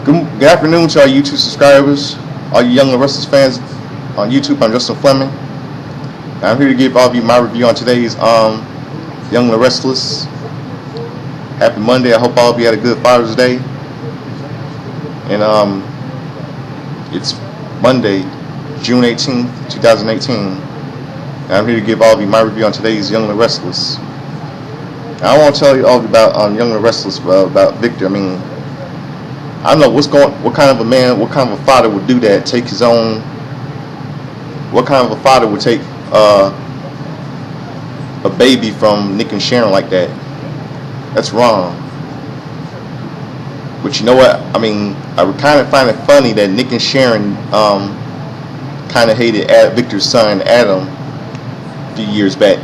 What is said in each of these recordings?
Good afternoon to our YouTube subscribers, all you Young and Restless fans on YouTube. I'm Justin Fleming. I'm here to give all of you my review on today's Young and Restless. Happy Monday. I hope all of you had a good Father's Day. And it's Monday, June 18th, 2018. And I'm here to give all of you my review on today's Young and Restless. Now, I want to tell you all about Young and Restless, about Victor. I don't know what kind of a man, what kind of a father would do that, take his own, what kind of a father would take a baby from Nick and Sharon like that. That's wrong. But you know what? I would kind of find it funny that Nick and Sharon kind of hated Victor's son, Adam, a few years back.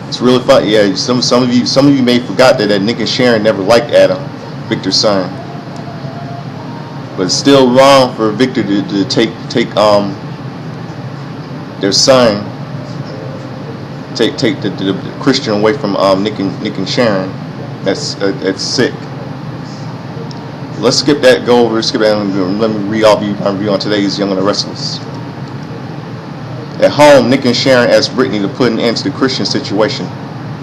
It's really fun. Yeah, some of you may have forgot that Nick and Sharon never liked Adam, Victor's son. But it's still wrong for Victor to take their son, take the Christian away from Nick and Sharon. That's sick. Let's skip that. Skip that. And let me read all of you my review on today's Young and the Restless. At home, Nick and Sharon ask Brittany to put an end to the Christian situation.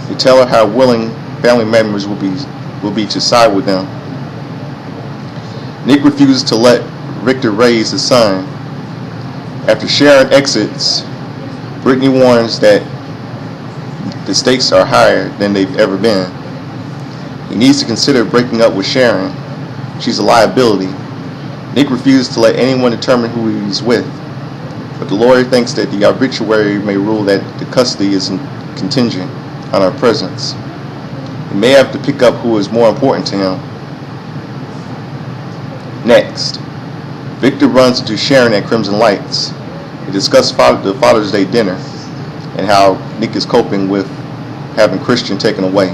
They tell her how willing family members will be to side with them. Nick refuses to let Victor raise his son. After Sharon exits, Brittany warns that the stakes are higher than they've ever been. He needs to consider breaking up with Sharon. She's a liability. Nick refuses to let anyone determine who he's with. But the lawyer thinks that the obituary may rule that the custody is contingent on our presence. He may have to pick up who is more important to him. Next, Victor runs into Sharon at Crimson Lights. They discuss the Father's Day dinner and how Nick is coping with having Christian taken away.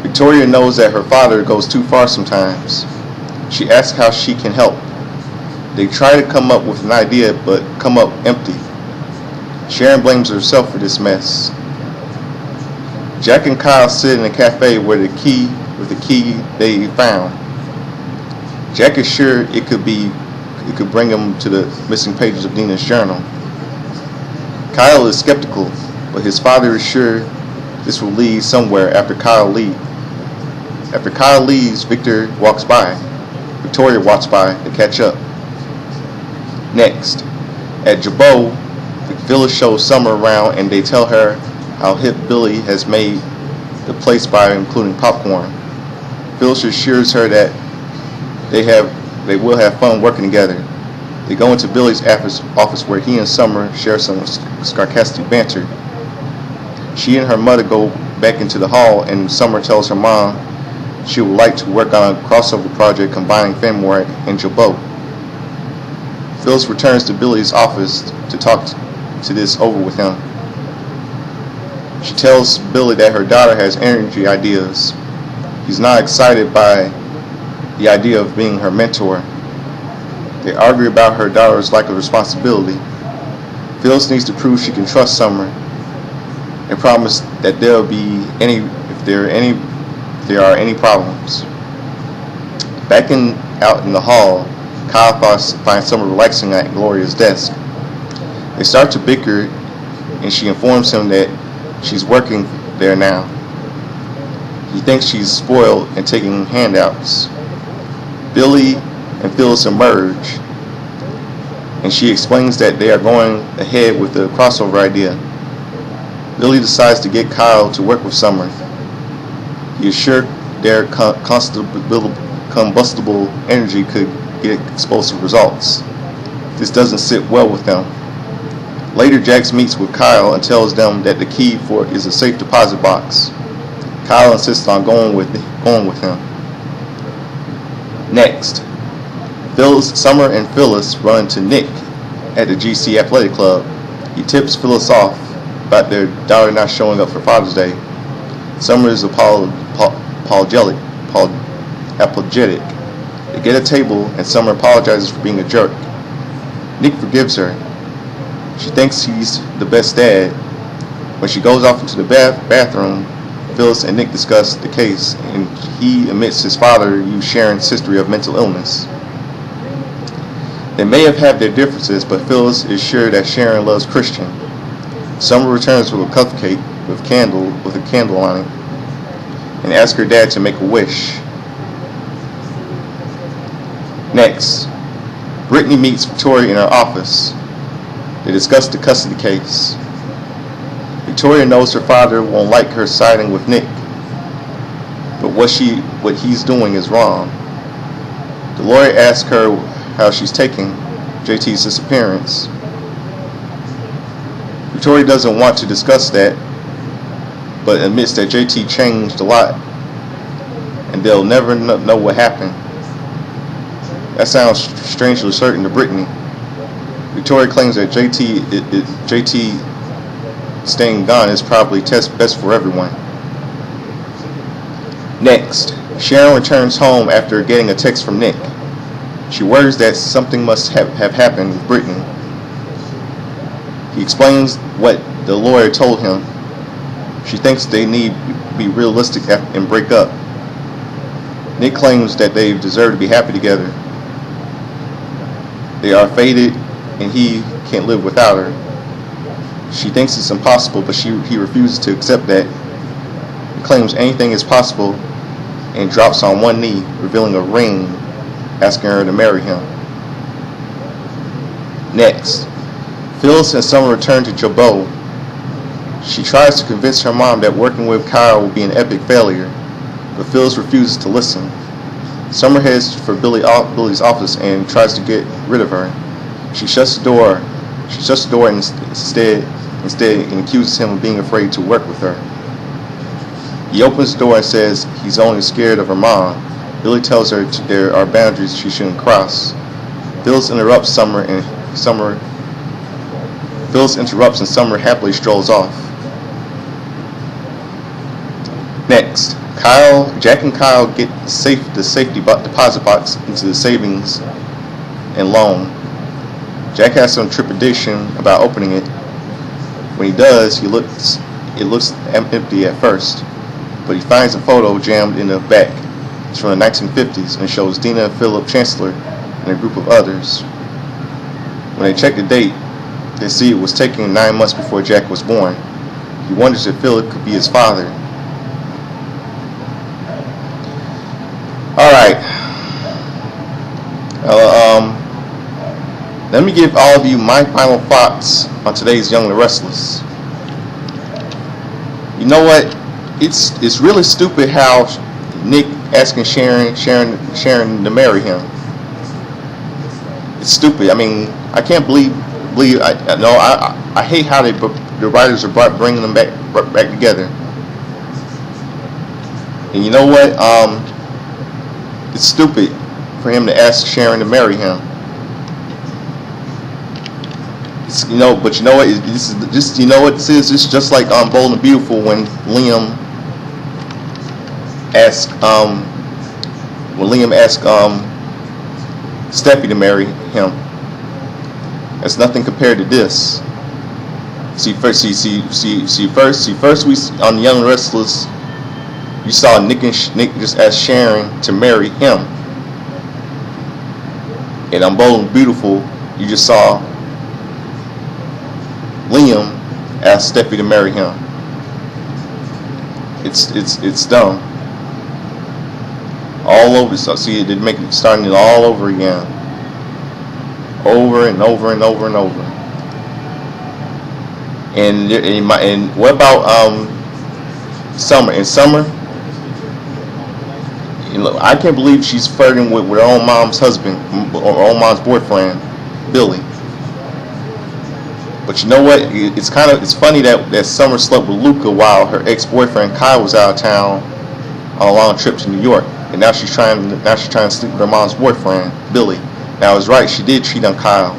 Victoria knows that her father goes too far sometimes. She asks how she can help. They try to come up with an idea, but come up empty. Sharon blames herself for this mess. Jack and Kyle sit in a cafe with the key they found. Jack is sure it could bring him to the missing pages of Nina's journal. Kyle is skeptical, but his father is sure this will lead somewhere after Kyle leaves. After Kyle leaves, Victoria walks by to catch up. Next, at Jabot, Phyllis shows Summer around and they tell her how hip Billy has made the place by including popcorn. Phyllis assures her that they will have fun working together. They go into Billy's office where he and Summer share some sarcastic banter. She and her mother go back into the hall and Summer tells her mom she would like to work on a crossover project combining Fenimore and Jabot. Phyllis returns to Billy's office to talk to this over with him. She tells Billy that her daughter has energy ideas. He's not excited by the idea of being her mentor. They argue about her daughter's lack of responsibility. Phyllis needs to prove she can trust Summer and promise that if there are any problems. Out in the hall, Kyle finds Summer relaxing at Gloria's desk. They start to bicker and she informs him that she's working there now. He thinks she's spoiled and taking handouts. Billy and Phyllis emerge and she explains that they are going ahead with the crossover idea. Billy decides to get Kyle to work with Summer. He is sure their combustible energy could get explosive results. This doesn't sit well with them. Later, Jax meets with Kyle and tells them that the key is a safe deposit box. Kyle insists on going with him. Next, Summer and Phyllis run into Nick at the GC Athletic Club. He tips Phyllis off about their daughter not showing up for Father's Day. Summer is apologetic. They get a table and Summer apologizes for being a jerk. Nick forgives her. She thinks he's the best dad. When she goes off into the bathroom, Phyllis and Nick discuss the case, and he admits his father used Sharon's history of mental illness. They may have had their differences, but Phyllis is sure that Sharon loves Christian. Summer returns with a cupcake with a candle on it, and asks her dad to make a wish. Next, Brittany meets Victoria in her office. They discuss the custody case. Victoria knows her father won't like her siding with Nick, but what he's doing is wrong. The lawyer asks her how she's taking JT's disappearance. Victoria doesn't want to discuss that, but admits that JT changed a lot, and they'll never know what happened. That sounds strangely certain to Brittany. Victoria claims that JT staying gone is probably best for everyone. Next, Sharon returns home after getting a text from Nick. She worries that something must have happened with Brittany. He explains what the lawyer told him. She thinks they need to be realistic and break up. Nick claims that they deserve to be happy together. They are fated, and he can't live without her. She thinks it's impossible, but he refuses to accept that. He claims anything is possible and drops on one knee, revealing a ring, asking her to marry him. Next, Phyllis and Summer return to Jabot. She tries to convince her mom that working with Kyle will be an epic failure, but Phyllis refuses to listen. Summer heads for Billy's office and tries to get rid of her. She shuts the door. Instead and accuses him of being afraid to work with her. He opens the door and says he's only scared of her mom. Billy tells her there are boundaries she shouldn't cross. Phyllis interrupts and Summer happily strolls off. Next, Jack and Kyle get the safety deposit box into the savings and loan. Jack has some trepidation about opening it. When he does, it looks empty at first, but he finds a photo jammed in the back. It's from the 1950s and shows Dina and Philip Chancellor and a group of others. When they check the date, they see it was taken 9 months before Jack was born. He wonders if Philip could be his father. Alright. Let me give all of you my final thoughts on today's Young and the Restless. You know what? It's really stupid how Nick asking Sharon to marry him. It's stupid. I mean, I can't believe. I hate how the writers are bringing them back together. And you know what? It's stupid for him to ask Sharon to marry him. But you know what? This is just It's just like Bold and Beautiful when Liam asked Steffi to marry him. That's nothing compared to this. First we on the Young and Restless, you saw Nick just ask Sharon to marry him, and on Bold and Beautiful, you just saw Liam ask Steffi to marry him. It's dumb. All over. So see, they're starting it all over again, over and over and over and over. And what about Summer? And Summer, I can't believe she's flirting with her own mom's husband or her own mom's boyfriend, Billy. But you know what? It's funny that Summer slept with Luca while her ex-boyfriend Kyle was out of town on a long trip to New York, and now she's trying to sleep with her mom's boyfriend, Billy. Now I was right; she did cheat on Kyle.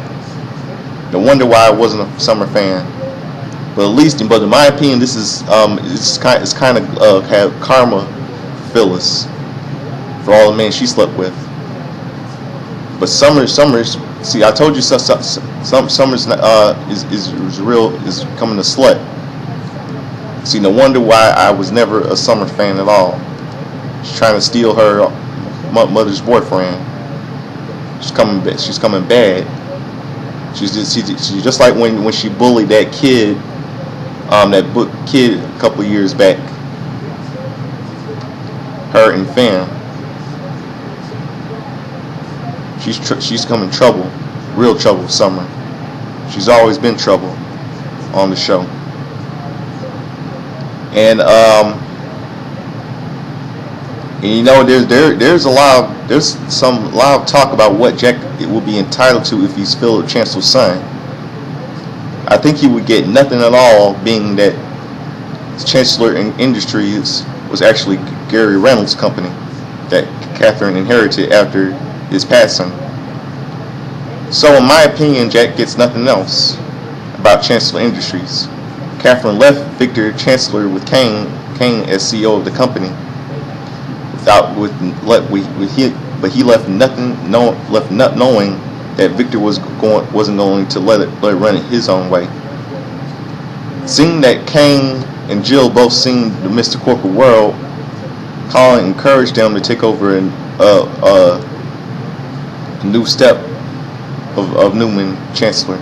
No wonder why I wasn't a Summer fan. But in my opinion, this is it's kind of have karma for Phyllis for all the men she slept with. But Summer's. See, I told you Summer's is becoming a slut. See, no wonder why I was never a Summer fan at all. She's trying to steal her mother's boyfriend. She's coming bad. She's just like when she bullied that kid, kid a couple of years back. Her and Fam. She's coming trouble, real trouble, Summer. She's always been trouble on the show. And you know, there's a lot of talk about what Jack will be entitled to if he's Philip Chancellor's son. I think he would get nothing at all, being that Chancellor Industries was actually Gary Reynolds' company that Catherine inherited after his passing. So in my opinion, Jack gets nothing else about Chancellor Industries. Catherine left Victor Chancellor with Kane as CEO of the company. But he left not knowing that Victor wasn't going to let it run it his own way. Seeing that Kane and Jill both seemed to miss the corporate world, Colin encouraged them to take over a new step of Newman Chancellor,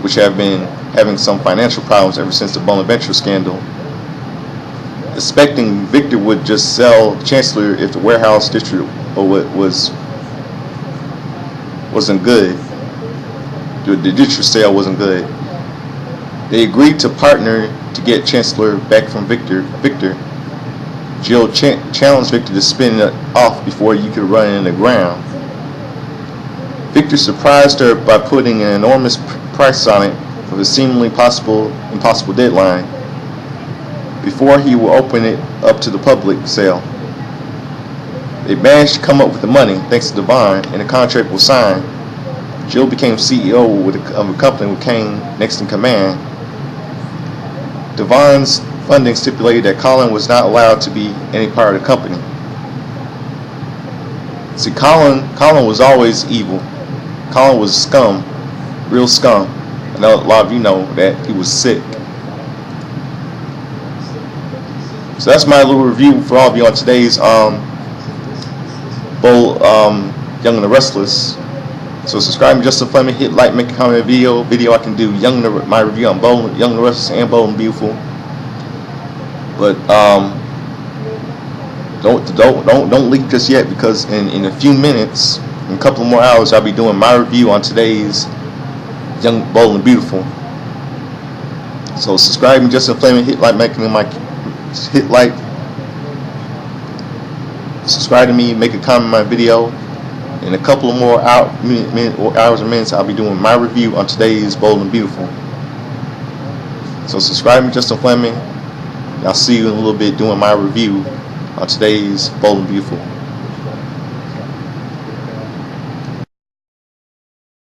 which have been having some financial problems ever since the Bonaventure scandal. Expecting Victor would just sell Chancellor if the warehouse district wasn't good. The district sale wasn't good. They agreed to partner to get Chancellor back from Victor. Jill challenged Victor to spin it off before you could run it in the ground. Victor surprised her by putting an enormous price on it with a seemingly impossible deadline before he will open it up to the public sale. They managed to come up with the money thanks to Devon, and the contract was signed. Jill became CEO of a company with Kane next in command. Devon's funding stipulated that Colin was not allowed to be any part of the company. See, Colin was always evil. Colin was scum, real scum. I know a lot of you know that he was sick. So that's my little review for all of you on today's Young and the Restless. So subscribe to Justin Fleming, hit like, make a comment, video I can do my review on Young and the Restless and Bold and Beautiful. But don't leak just yet, because in a few minutes, in a couple of more hours, I'll be doing my review on today's Young, Bold and Beautiful. So subscribe to Justin Fleming, hit like, subscribe to me, make a comment on my video. In a couple of more hours and minutes, I'll be doing my review on today's Bold and Beautiful. So subscribe to Justin Fleming. I'll see you in a little bit doing my review on today's Bold and Beautiful.